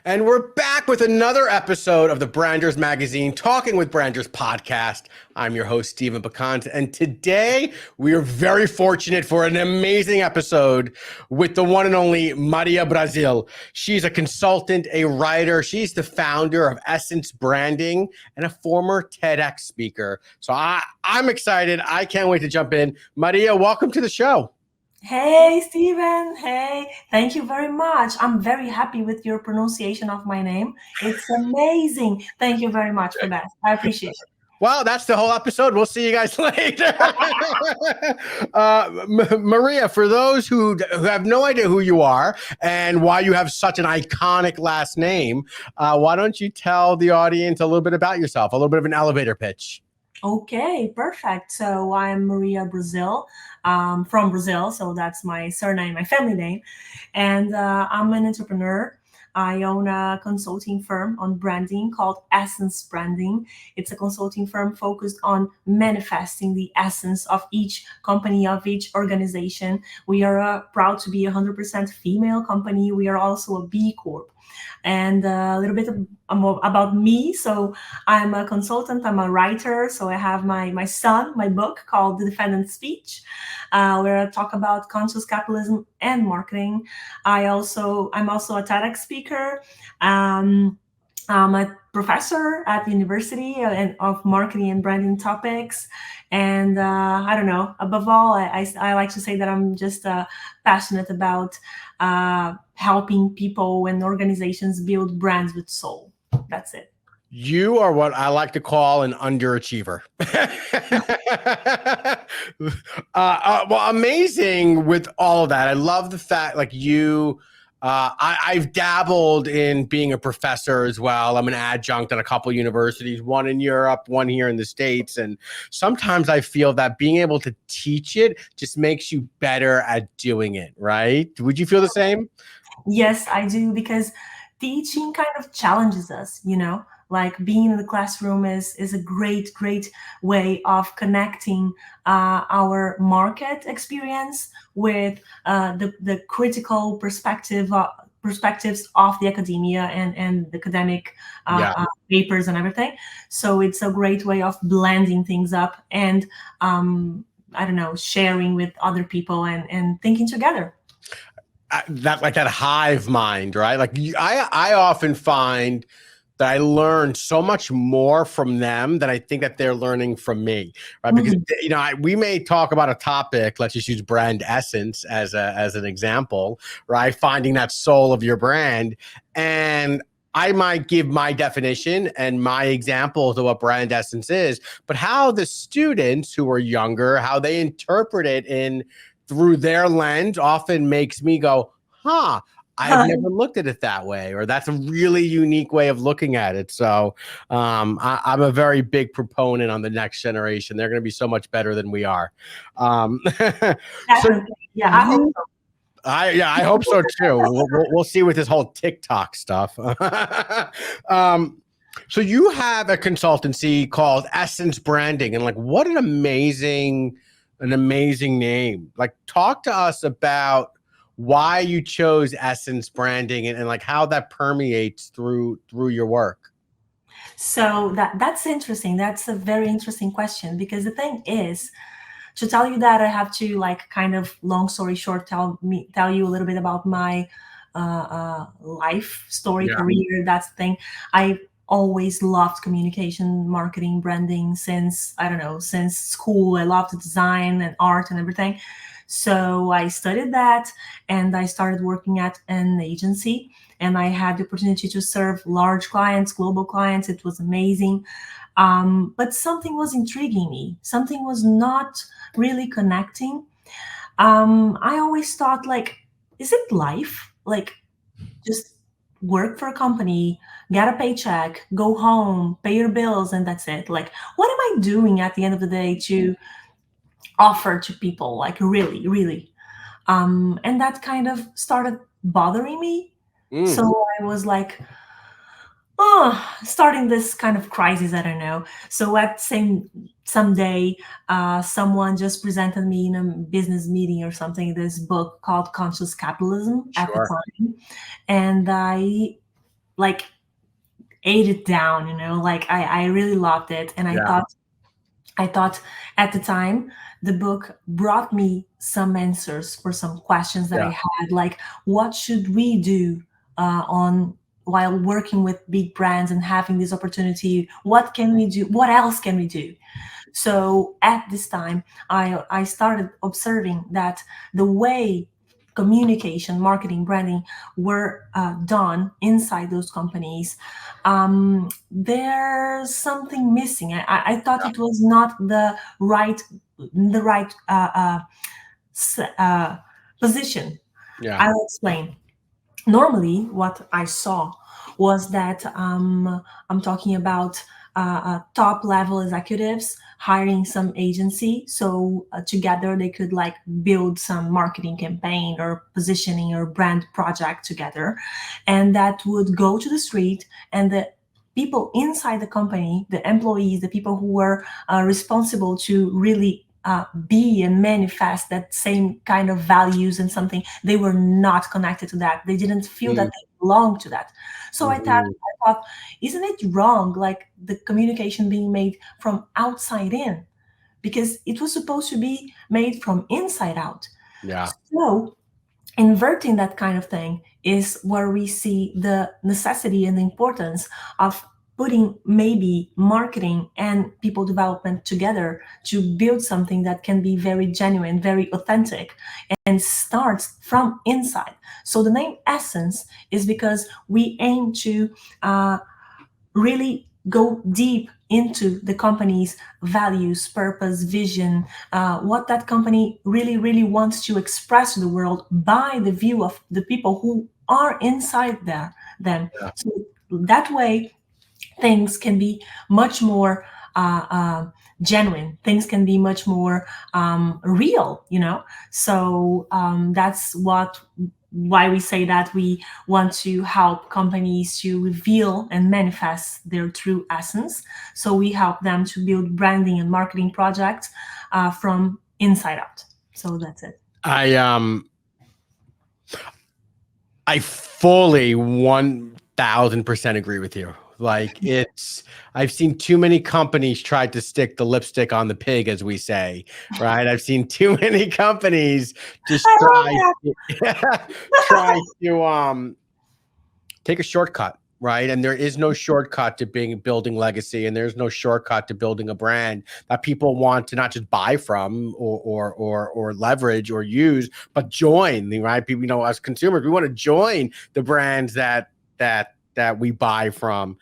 And we're back with another episode of the Branders Magazine, Talking with Branders podcast. I'm your host, Stephen Bacant, and today we are very fortunate for an amazing episode with the one and only Maria Brasil. She's a consultant, a writer. She's the founder of Essence Branding and a former TEDx speaker. So I'm excited. I can't wait to jump in. Maria, welcome to the show. Hey, Stephen. Hey, thank you very much. I'm very happy with your pronunciation of my name. It's amazing. Thank you very much for that. I appreciate it. Well, that's the whole episode. We'll see you guys later. Maria, for those who have no idea who you are and why you have such an iconic last name, why don't you tell the audience a little bit about yourself, a little bit of an elevator pitch? Okay, perfect. So I'm Maria Brasil, from Brazil. So that's my surname, my family name. And I'm an entrepreneur. I own a consulting firm on branding called Essence Branding. It's a consulting firm focused on manifesting the essence of each company, of each organization. We are proud to be a 100% female company. We are also a B Corp. And a little bit about me. So I'm a consultant, I'm a writer. So I have my book called The Defendant's Speech, where I talk about conscious capitalism and marketing. I'm also a TEDx speaker. I'm a professor at the university and of marketing and branding topics. And I don't know, above all, I like to say that I'm just passionate about helping people and organizations build brands with soul. That's it. You are what I like to call an underachiever. Well, amazing with all of that. I love the fact, like I've dabbled in being a professor as well. I'm an adjunct at a couple universities, one in Europe, one here in the States. And sometimes I feel that being able to teach it just makes you better at doing it, right? Would you feel the same? Yes, I do, because teaching kind of challenges us, like being in the classroom is a great way of connecting our market experience with the critical perspectives of the academia and the academic papers and everything. So it's a great way of blending things up and I don't know, sharing with other people and thinking together. That hive mind, right? Like I often find that I learn so much more from them than I think that they're learning from me, right? Because we may talk about a topic. Let's just use brand essence as an example, right? Finding that soul of your brand, and I might give my definition and my examples of what brand essence is, but how the students who are younger, how they interpret it through their lens often makes me go, I've never looked at it that way, or that's a really unique way of looking at it. So I'm a very big proponent on the next generation. They're going to be so much better than we are. I hope so. I hope so too. We'll see with this whole TikTok stuff. So you have a consultancy called Essence Branding, and what an amazing name. Like, talk to us about why you chose Essence Branding and how that permeates through your work. So that's interesting. That's a very interesting question, because the thing is, to tell you that, I have to kind of, long story short, tell you a little bit about my life story, career. That's the thing. I always loved communication, marketing, branding since school. I loved design and art and everything. So I studied that, and I started working at an agency, and I had the opportunity to serve large clients, global clients. It was amazing. But something was intriguing me. Something was not really connecting. I always thought, is it life? Just work for a company, get a paycheck, go home, pay your bills, and that's it. What am I doing at the end of the day to offer to people? Really. And that kind of started bothering me. So I was starting this kind of crisis. I don't know. So someday, someone just presented me in a business meeting or something this book called Conscious Capitalism at the time, and I like ate it down, like I really loved it. And Yeah. I thought at the time the book brought me some answers for some questions that I Yeah. had, like what should we do on while working with big brands and having this opportunity? What can we do? What else can we do? So at this time, I started observing that the way communication, marketing, branding were done inside those companies, there's something missing. I thought it was not the right position. Yeah. I'll explain. Normally, what I saw was that I'm talking about top level executives hiring some agency, so together they could like build some marketing campaign or positioning or brand project together, and that would go to the street, and the people inside the company, the employees, the people who were responsible to really be and manifest that same kind of values and something, they were not connected to that. They didn't feel that Mm. they belonged to that. So Mhm. I thought, isn't it wrong, like the communication being made from outside in? Because it was supposed to be made from inside out. Yeah. So inverting that kind of thing is where we see the necessity and the importance of putting maybe marketing and people development together to build something that can be very genuine, very authentic, and starts from inside. So the name Essence is because we aim to really go deep into the company's values, purpose, vision, what that company really, really wants to express to the world by the view of the people who are inside there. Then, Yeah. so that way, things can be much more genuine. Things can be much more real. So that's why we say that we want to help companies to reveal and manifest their true essence. So we help them to build branding and marketing projects from inside out. So that's it. I fully 1000% agree with you. Like I've seen too many companies try to stick the lipstick on the pig, as we say, right? I've seen too many companies just I love try that. try to take a shortcut, right? And there is no shortcut to building legacy, and there's no shortcut to building a brand that people want to not just buy from or leverage or use, but join. Right? People, as consumers, we want to join the brands that we buy from.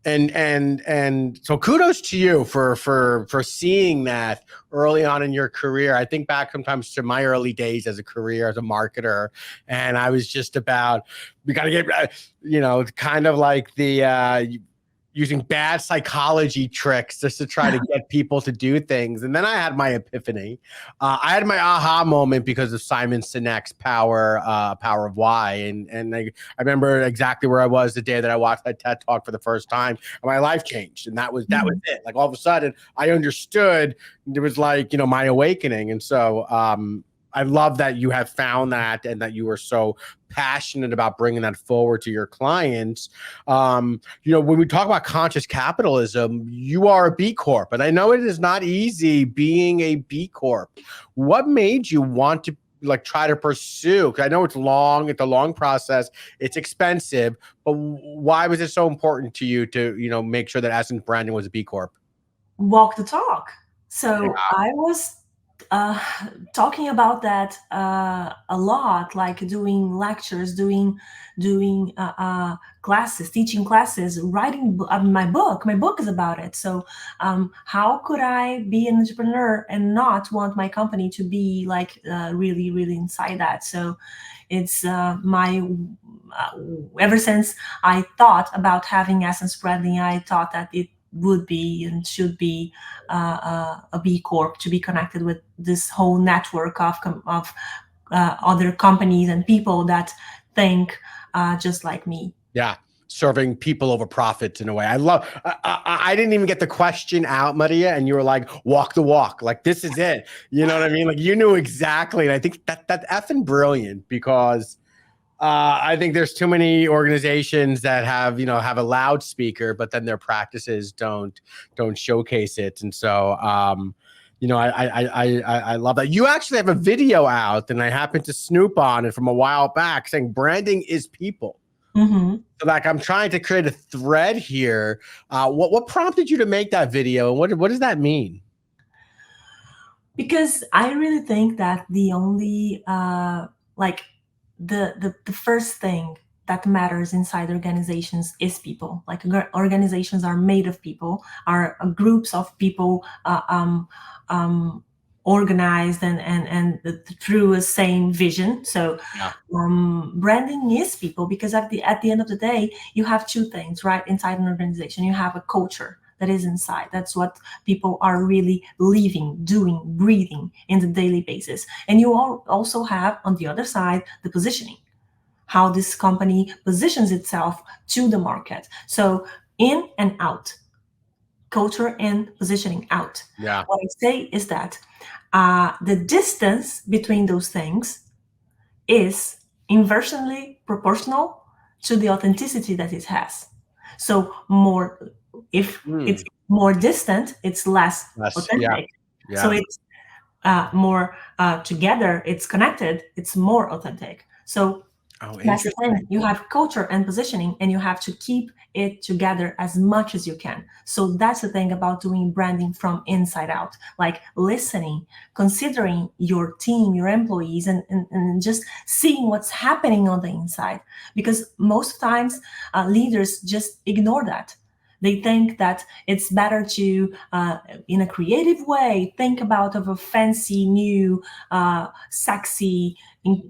And so kudos to you for seeing that early on in your career. I think back sometimes to my early days as a career as a marketer, and I was just about, we got to get kind of like the using bad psychology tricks just to try to get people to do things. And then I had my epiphany. I had my aha moment because of Simon Sinek's Power of Why. And I remember exactly where I was the day that I watched that TED Talk for the first time, and my life changed. And that was it. Like all of a sudden I understood. It was like, my awakening. And so I love that you have found that, and that you are so passionate about bringing that forward to your clients. When we talk about conscious capitalism, you are a B Corp, and I know it is not easy being a B Corp. What made you want to try to pursue? Because I know it's a long process, it's expensive, but why was it so important to you to make sure that Essence Branding was a B Corp? Walk the talk. So Yeah. I was uh, talking about that a lot, like doing lectures, doing classes, teaching classes, writing my book. My book is about it. So how could I be an entrepreneur and not want my company to be like really, really inside that? So it's my ever since I thought about having Essence Branding, I thought that it would be and should be a B Corp to be connected with this whole network of other companies and people that think just like me. Yeah. Serving people over profits in a way. I didn't even get the question out, Maria, and you were like, walk the walk. Like, this is it. You know what I mean? Like, you knew exactly. And I think that's effing brilliant, because I think there's too many organizations that have, have a loudspeaker, but then their practices don't showcase it. And so, I love that. You actually have a video out, and I happened to snoop on it from a while back, saying branding is people. Mm-hmm. So like, I'm trying to create a thread here. What prompted you to make that video, and what does that mean? Because I really think that the only like the first thing that matters inside organizations is people. Like organizations are made of people, are groups of people um, organized and through a same vision. So Yeah. branding is people, because at the end of the day, you have two things, right? Inside an organization, you have a culture that is inside. That's what people are really living, doing, breathing in the daily basis. And you also have on the other side the positioning, how this company positions itself to the market. So in and out, culture and positioning out. Yeah. What I say is that the distance between those things is inversely proportional to the authenticity that it has. So if it's more distant, it's less Yes. Yeah. authentic. So Yeah. it's more together, it's connected, it's more authentic. So Oh, that's the interesting. thing. You have culture and positioning, and you have to keep it together as much as you can. So that's the thing about doing branding from inside out, like listening, considering your team, your employees, and just seeing what's happening on the inside. Because most times leaders just ignore that. They think that it's better to, in a creative way, think about of a fancy, new, sexy,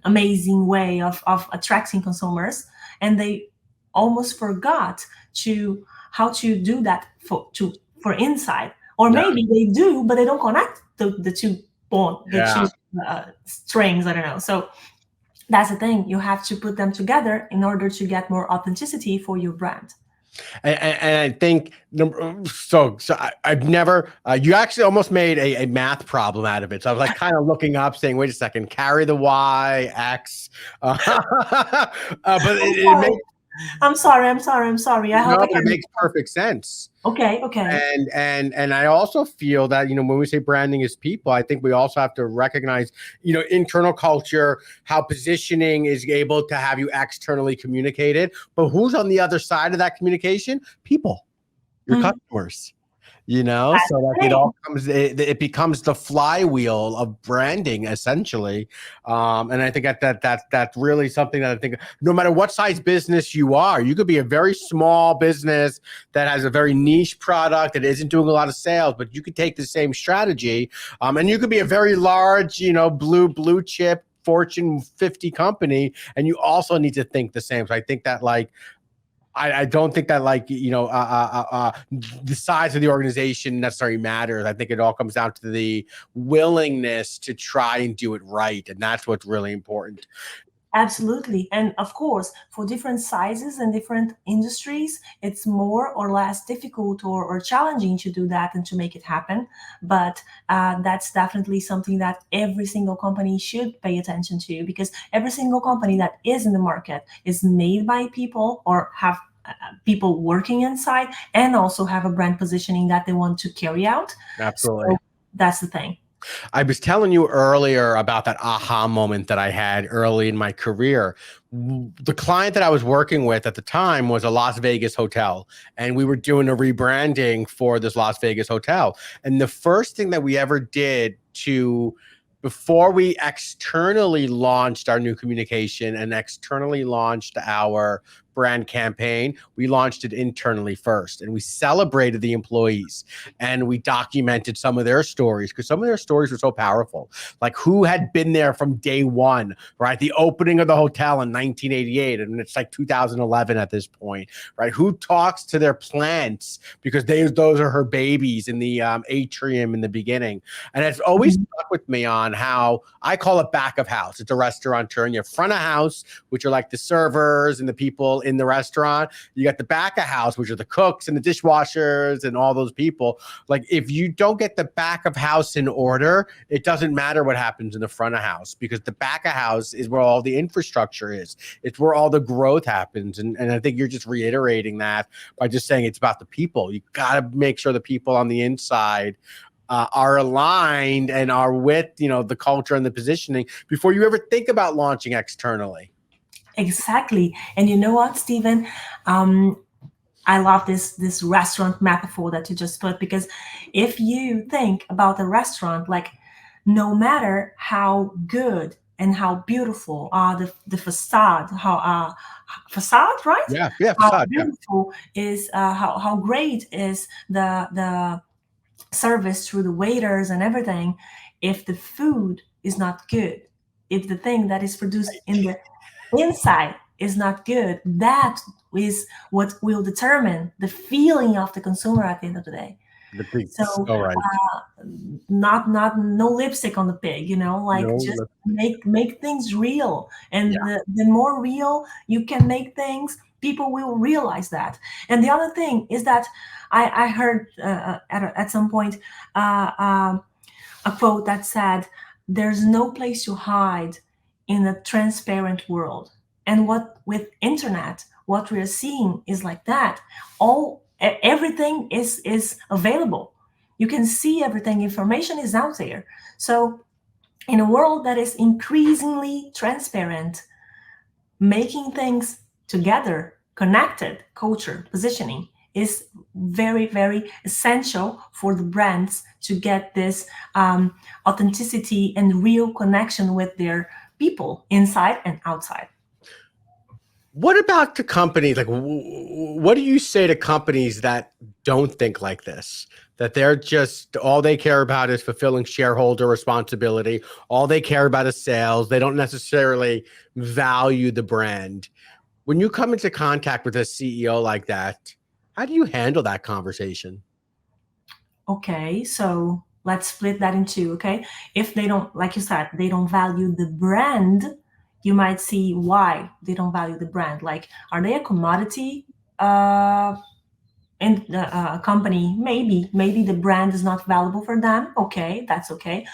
amazing way of attracting consumers, and they almost forgot to how to do that for inside. Or Yeah. maybe they do, but they don't connect the two Yeah. strings. I don't know. So that's the thing. You have to put them together in order to get more authenticity for your brand. And I think I've never. You actually almost made a math problem out of it. So I was like kind of looking up, saying, "Wait a second, carry the y x." But it makes I'm sorry. I hope no, I but it can. makes perfect sense. Okay. And I also feel that, when we say branding is people, I think we also have to recognize, internal culture, how positioning is able to have you externally communicated, but who's on the other side of that communication? People, your Mm, customers. that's So the like thing. it becomes the flywheel of branding essentially. And I think that's really something that I think no matter what size business you are, you could be a very small business that has a very niche product that isn't doing a lot of sales, but you could take the same strategy. And you could be a very large, blue chip Fortune 50 company, and you also need to think the same. So I think that I don't think that the size of the organization necessarily matters. I think it all comes down to the willingness to try and do it right, and that's what's really important. Absolutely. And of course, for different sizes and different industries, it's more or less difficult or challenging to do that and to make it happen. But that's definitely something that every single company should pay attention to, because every single company that is in the market is made by people or have people working inside, and also have a brand positioning that they want to carry out. Absolutely. So that's the thing. I was telling you earlier about that aha moment that I had early in my career. The client that I was working with at the time was a Las Vegas hotel, and we were doing a rebranding for this Las Vegas hotel. And the first thing that we ever did before we externally launched our new communication and externally launched our brand campaign, we launched it internally first, and we celebrated the employees and we documented some of their stories, because some of their stories were so powerful. Like who had been there from day one, right? The opening of the hotel in 1988, and it's like 2011 at this point, right? Who talks to their plants because those are her babies in the atrium in the beginning. And it's always stuck with me on how I call it back of house. It's a restaurateur, and you have front of house, which are like the servers and the people in the restaurant. You got the back of house, which are the cooks and the dishwashers and all those people. Like, if you don't get the back of house in order, it doesn't matter what happens in the front of house, because the back of house is where all the infrastructure is. It's where all the growth happens. And I think you're just reiterating that by just saying it's about the people. You got to make sure the people on the inside are aligned and are with, you know, the culture and the positioning before you ever think about launching externally. Exactly. And you know what, Stephen? I love this restaurant metaphor that you just put, because if you think about a restaurant, like, no matter how good and how beautiful the facade, how facade, right? Yeah, How facade. Yeah. beautiful is how great is the service through the waiters and everything. If the food is not good, if the thing that is produced in the inside is not good, that is what will determine the feeling of the consumer at the end of the day. So Right. not no lipstick on the pig, you know, like, No, just make things real. And yeah. the more real you can make things, people will realize that. And the other thing is that I heard at some point a quote that said, "There's no place to hide in a transparent world." And what with internet, what we're seeing is like that. Everything is available. You can see everything. Information is out there. So in a world that is increasingly transparent, making things together, connected, culture, positioning is very, very essential for the brands to get this authenticity and real connection with their people inside and outside. What about the companies? Like, what do you say to companies that don't think like this? That they're just, all they care about is fulfilling shareholder responsibility. All they care about is sales. They don't necessarily value the brand. When you come into contact with a CEO like that, how do you handle that conversation? Okay, so let's split that in two. Okay, if they don't, like you said, they don't value the brand, you might see why they don't value the brand. Like, are they a commodity in a company? Maybe the brand is not valuable for them. Okay, that's okay.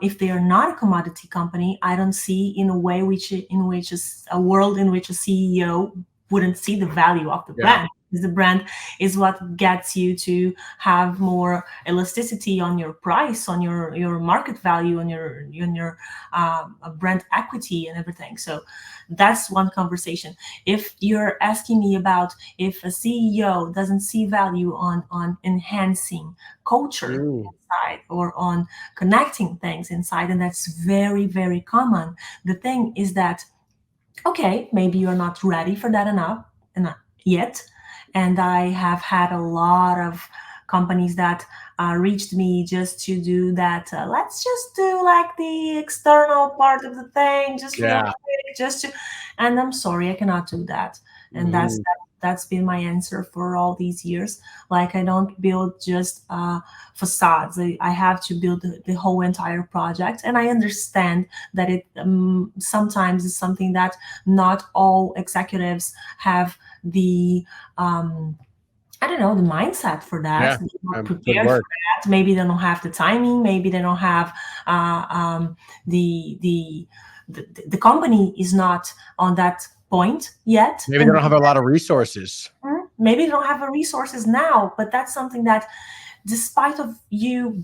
If they are not a commodity company, I don't see in a way in which is a world in which a CEO wouldn't see the value of the brand. Because the brand is what gets you to have more elasticity on your price, on your market value, on your brand equity and everything. So that's one conversation. If you're asking me about if a CEO doesn't see value on enhancing culture inside or on connecting things inside, and that's very, very common. The thing is that, okay, maybe you're not ready for that enough yet. And I have had a lot of companies that reached me just to do that. Let's just do like the external part of the thing, just real quick, just to. And I'm sorry, I cannot do that. And that's been my answer for all these years. Like, I don't build just facades. I have to build the whole entire project. And I understand that it sometimes is something that not all executives have the I don't know, the mindset for that. They're not prepared for that. Maybe they don't have the timing. Maybe they don't have the company is not on that point yet. Maybe they don't have a lot of resources. Maybe they don't have the resources now, but that's something that, despite of you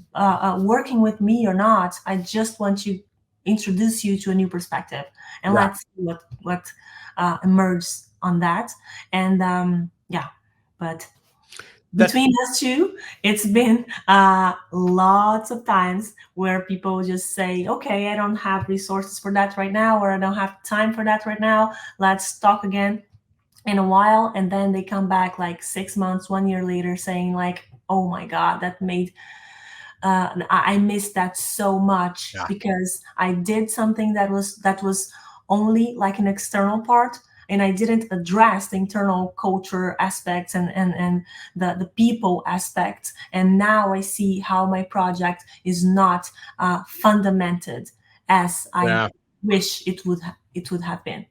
working with me or not, I just want to introduce you to a new perspective, and let's see what emerges on that. And but between us two, it's been lots of times where people just say, okay, I don't have resources for that right now, or I don't have time for that right now. Let's talk again in a while. And then they come back like 6 months, 1 year later saying like, oh my God, that made I missed that so much because I did something that was only like an external part, and I didn't address the internal culture aspects and the people aspects. And now I see how my project is not fundamented as I wish it would have been.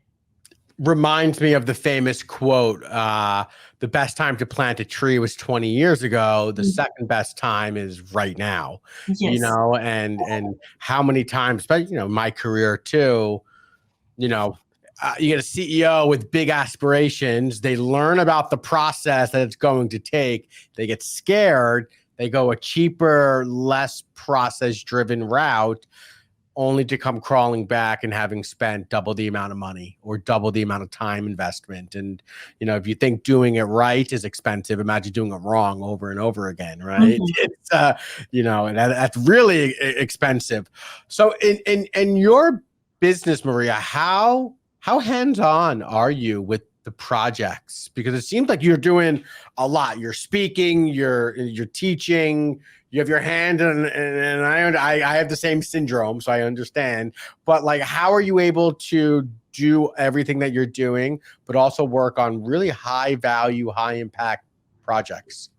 reminds me of the famous quote, the best time to plant a tree was 20 years ago. The Mm. second best time is right now, Yes. and how many times, but my career too, you know, you get a CEO with big aspirations. They learn about the process that it's going to take. They get scared. They go a cheaper, less process driven route, only to come crawling back and having spent double the amount of money or double the amount of time investment. And, if you think doing it right is expensive, imagine doing it wrong over and over again, right? Mhm. It's, that's really expensive. So in your business, Maria, how hands-on are you with the projects? Because it seems like you're doing a lot. You're speaking, you're teaching, you have your hand, and I have the same syndrome, so I understand. But like, how are you able to do everything that you're doing, but also work on really high value, high impact projects?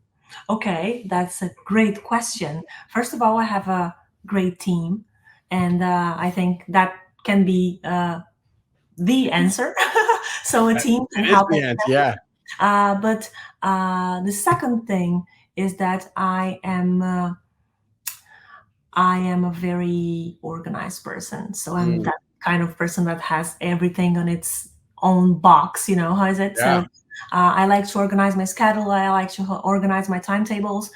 Okay, that's a great question. First of all, I have a great team, and I think that can be the answer. So a team can It is help the us. answer, yeah. But the second thing is that I am a very organized person. So I'm Mm, that kind of person that has everything on its own box. You know, how is it? So yeah, I like to organize my schedule. I like to organize my timetables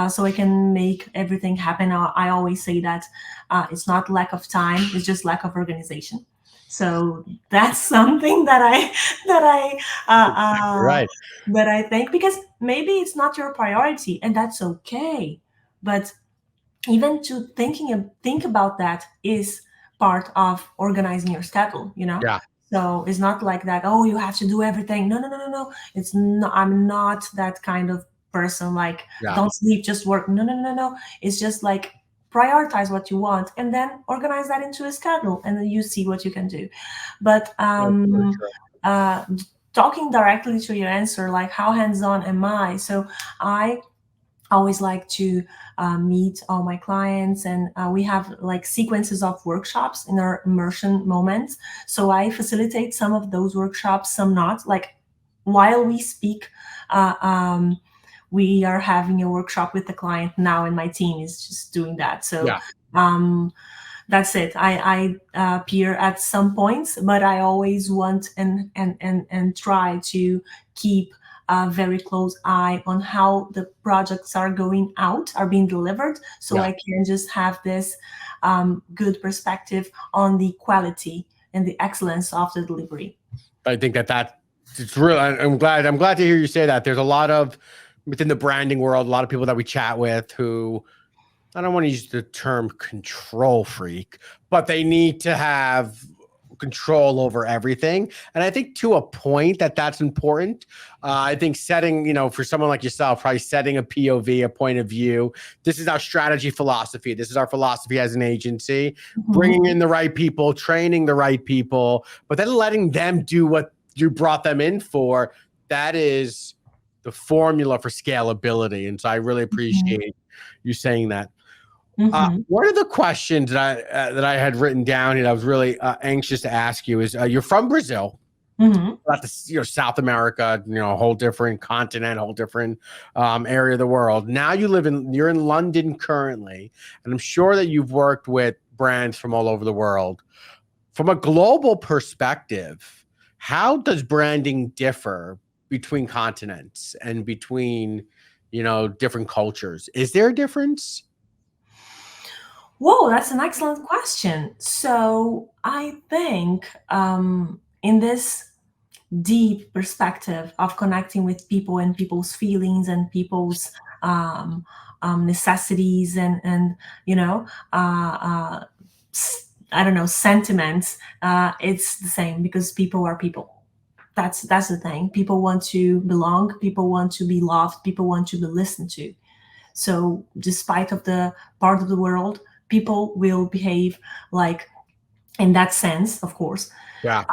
so I can make everything happen. I always say that it's not lack of time; it's just lack of organization. So that's something that I exactly right. that I think, because maybe it's not your priority, and that's okay. But even to think about that is part of organizing your schedule. Yeah, So it's not like that, oh, you have to do everything. No, no, no, no, no. It's not, I'm not that kind of person, like, yeah. don't sleep, just work. No, no, no, no, no. It's just like, prioritize what you want and then organize that into a schedule, and then you see what you can do. But That's very true. uh talking directly to your answer, like, how hands-on am I? So I always like to meet all my clients, and we have like sequences of workshops in our immersion moments. So I facilitate some of those workshops, some not. Like, while we speak, uh, um, we are having a workshop with the client now, and my team is just doing that. So Yeah. um, that's it. I appear at some points, but I always want and try to keep a very close eye on how the projects are going out, are being delivered, so Yeah. I can just have this good perspective on the quality and the excellence of the delivery. I think that it's real. I'm glad to hear you say that. There's a lot of within the branding world, a lot of people that we chat with who, I don't want to use the term control freak, but they need to have control over everything. And I think to a point that's important. I think setting, for someone like yourself, probably setting a POV, a point of view. This is our strategy philosophy. This is our philosophy as an agency, Mhm. bringing in the right people, training the right people, but then letting them do what you brought them in for. That is the formula for scalability. And so I really Mhm. appreciate you saying that. Mhm. One of the questions that I had written down and I was really anxious to ask you is, you're from Brazil, Mhm. about the South America, a whole different continent, a whole different area of the world. Now you're in London currently, and I'm sure that you've worked with brands from all over the world. From a global perspective, how does branding differ between continents and between different cultures? Is there a difference? Whoa, that's an excellent question. So I think in this deep perspective of connecting with people and people's feelings and people's um, necessities and you know I don't know, sentiments. It's the same, because people are people. That's the thing. People want to belong. People want to be loved. People want to be listened to. So despite of the part of the world, people will behave like, in that sense, of course, Yeah,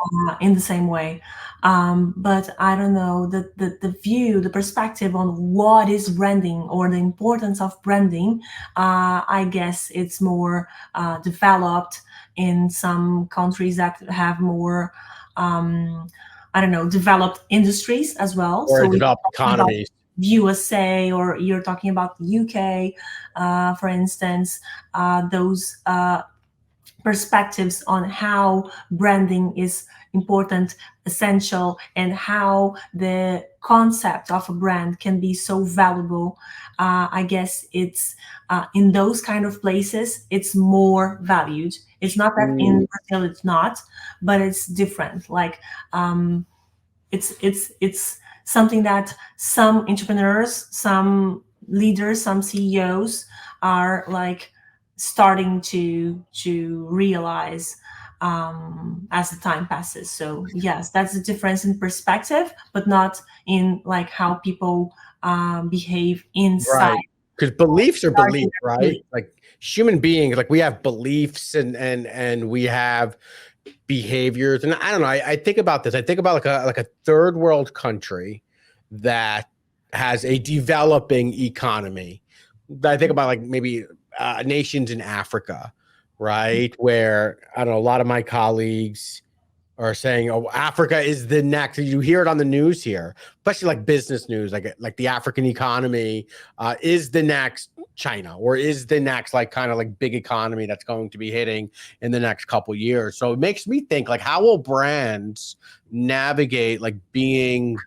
in the same way. But I don't know, the view, the perspective on what is branding or the importance of branding. I guess it's more developed in some countries that have more. Um, I don't know, developed industries as well. Or So we're developed talking about economies. USA, or you're talking about the UK, for instance, those perspectives on how branding is important, essential, and how the concept of a brand can be so valuable. I guess it's in those kind of places, it's more valued. It's not that in Brazil it's not, but it's different. Like it's something that some entrepreneurs, some leaders, some CEOs are like starting to realize as the time passes. So yes, that's a difference in perspective, but not in like how people behave inside Right. Because beliefs are regarding beliefs, their right? belief. Like human beings, like we have beliefs and we have behaviors. And I don't know, I think about this. I think about like a third world country that has a developing economy. I think about like maybe nations in Africa, right? Where I don't know, a lot of my colleagues are saying, "Oh, Africa is the next." You hear it on the news here, especially like business news, like the African economy is the next China, or is the next like kind of like big economy that's going to be hitting in the next couple years. So it makes me think like, how will brands navigate like being,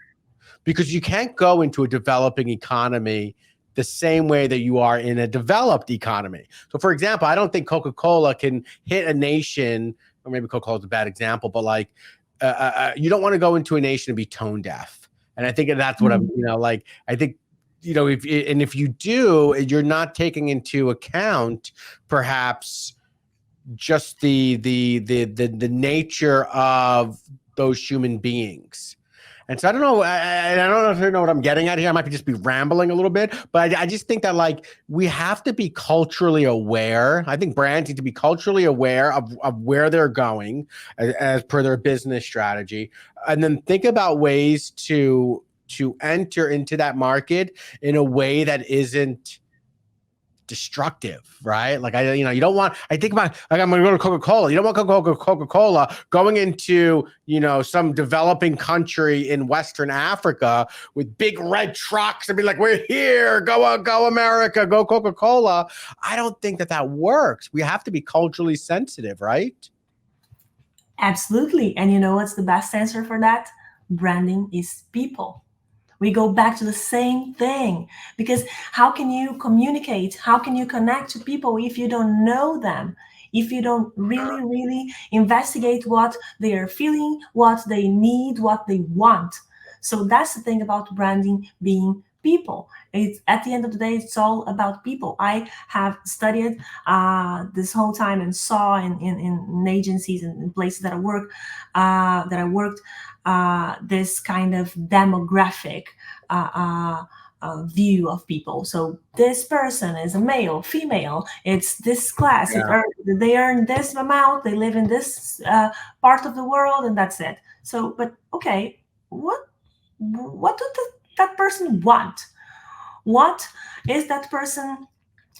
because you can't go into a developing economy the same way that you are in a developed economy. So, for example, I don't think Coca-Cola can hit a nation, or maybe Coca-Cola is a bad example, but like you don't want to go into a nation and be tone deaf. And I think that's what I'm, Mhm. like, I think, if you do, you're not taking into account perhaps just the nature of those human beings. And so I don't know. I don't know if you know what I'm getting at here. I might just be rambling a little bit, but I just think that like we have to be culturally aware. I think brands need to be culturally aware of where they're going as per their business strategy, and then think about ways to enter into that market in a way that isn't destructive, right? Like you don't want. I think about like I'm going to go to Coca-Cola. You don't want Coca-Cola going into some developing country in Western Africa with big red trucks and be like, "We're here, go America, go Coca-Cola." I don't think that works. We have to be culturally sensitive, right? Absolutely. And you know what's the best answer for that? Branding is people. We go back to the same thing, because how can you communicate? How can you connect to people if you don't know them? If you don't really, really investigate what they are feeling, what they need, what they want. So that's the thing about branding being people. It's at the end of the day, it's all about people. I have studied this whole time and saw in agencies and in places that I worked this kind of demographic uh, uh, view of people. So this person is a male, female. It's this class. Yeah. They earn this amount. They live in this part of the world, and that's it. So, but okay, what that person want? What is that person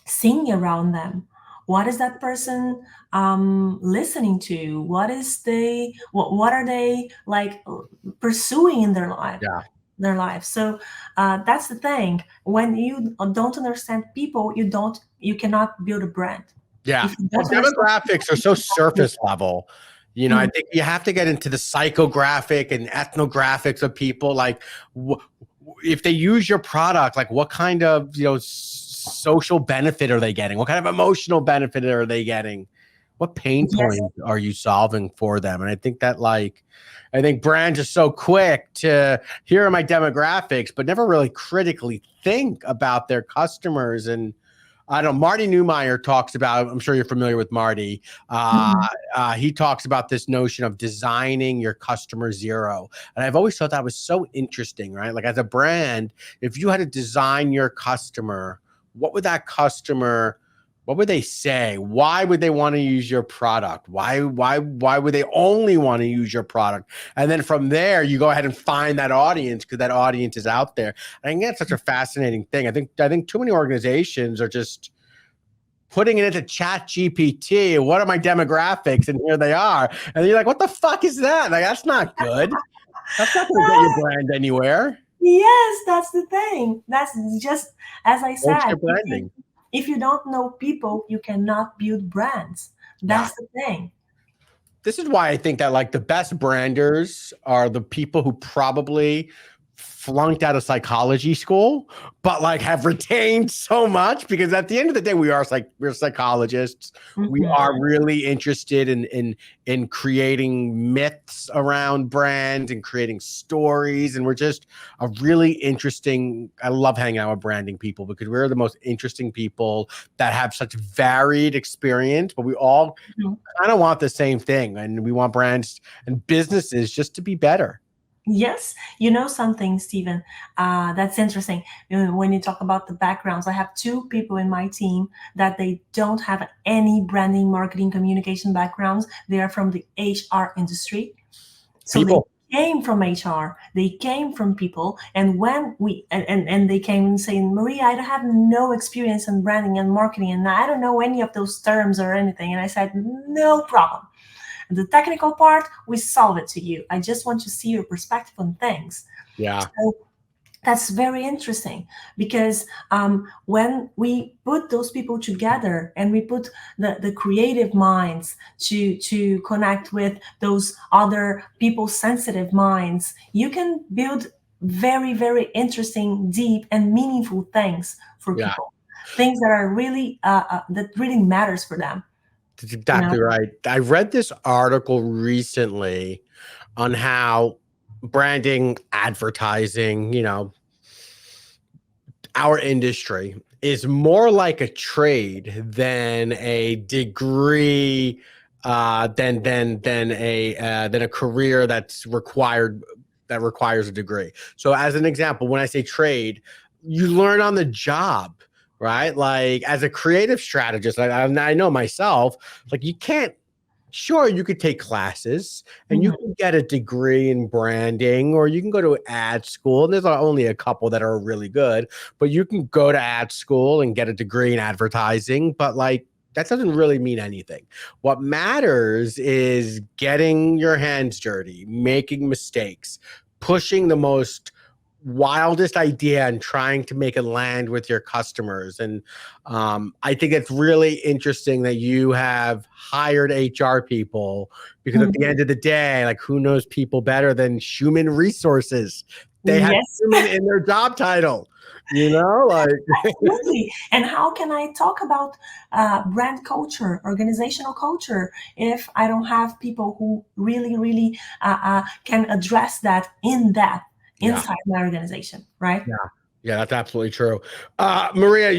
seeing around them? What is that person listening to? What are they like pursuing in their life? Yeah. So that's the thing. When you don't understand people, you cannot build a brand. Yeah. If you Well, don't understand demographics are people, so you cannot build surface level. I Mm. think you have to get into the psychographic and ethnographics of people. Like, if they use your product, like what kind of social benefit are they getting? What kind of emotional benefit are they getting? What pain Yes, points are you solving for them? And I think that I think brands are so quick to here are my demographics, but never really critically think about their customers. And I don't know. Marty Neumeyer talks about, I'm sure you're familiar with Marty. Mhm. He talks about this notion of designing your customer zero. And I've always thought that was so interesting, right? Like as a brand, if you had to design your customer, what would that customer, what would they say? Why would they want to use your product? Why would they only want to use your product? And then from there, you go ahead and find that audience because that audience is out there. I think that's such a fascinating thing. I think too many organizations are just putting it into chat GPT. What are my demographics? And here they are. And you're like, what the fuck is that? Like, that's not good. That's not going to get your brand anywhere. Yes, that's the thing. That's just as I What's said. your branding? If you don't know people, you cannot build brands. Yeah. That's the thing. This is why I think that like the best branders are the people who probably flunked out of psychology school, but like have retained so much because at the end of the day, we're psychologists. We Mhm. are really interested in creating myths around brands and creating stories. And we're just a really interesting. I love hanging out with branding people because we're the most interesting people that have such varied experience, but we all Mhm. kind of want the same thing, and we want brands and businesses just to be better. Yes, you know something, Stephen. That's interesting. When you talk about the backgrounds, I have two people in my team that they don't have any branding, marketing, communication backgrounds. They are from the HR industry. So they People, came from HR, they came from people. And when and they came saying, Maria, I don't have no experience in branding and marketing, and I don't know any of those terms or anything. And I said, no problem. The technical part, we solve it to you. I just want to see your perspective on things. yeah, So that's very interesting because when we put those people together and we put the creative minds to connect with those other people sensitive minds, you can build very, very interesting, deep, and meaningful things for yeah, people. Things that are really that really matters for them. that's You know. exactly right. I read this article recently on how branding, advertising, our industry is more like a trade than a degree, than a career that requires a degree. So, as an example, when I say trade, you learn on the job, right? Like as a creative strategist, I know myself, like you can't. Sure, you could take classes and you Mhm. can get a degree in branding, or you can go to ad school. And there's only a couple that are really good, but you can go to ad school and get a degree in advertising. But like, that doesn't really mean anything. What matters is getting your hands dirty, making mistakes, pushing the most wildest idea and trying to make it land with your customers. And I think it's really interesting that you have hired HR people because at the Mhm. end of the day, like who knows people better than human resources? They have Yes. human in their job title, like Absolutely. And how can I talk about brand culture, organizational culture, if I don't have people who really, really can address that in depth yeah. inside my organization, right? Yeah. Yeah, that's absolutely true. Maria,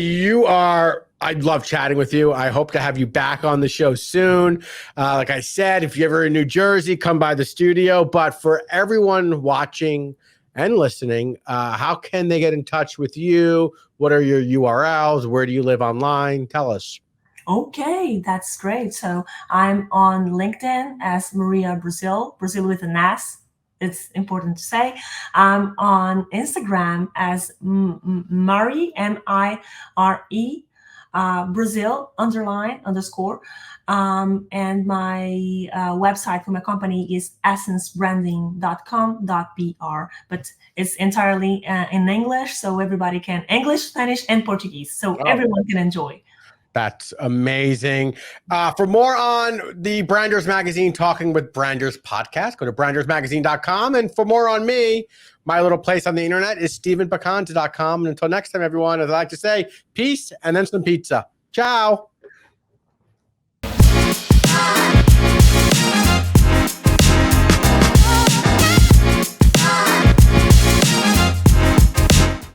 I love chatting with you. I hope to have you back on the show soon. Like I said, if you're ever in New Jersey, come by the studio. But for everyone watching and listening, how can they get in touch with you? What are your URLs? Where do you live online? Tell us. Okay, that's great. So I'm on LinkedIn as Maria Brasil, Brazil with an S. It's important to say. I'm on Instagram as Mari, Mire, Brazil, underline, underscore. And my website for my company is essencebranding.com.br. But it's entirely in English, so everybody can, English, Spanish, and Portuguese. So Oh, everyone can enjoy. that's amazing. For more on the Branders Magazine Talking with Branders podcast, go to brandersmagazine.com. And for more on me, my little place on the internet is stephenbacanta.com. And until next time, everyone, as I like to say, peace and then some pizza. Ciao.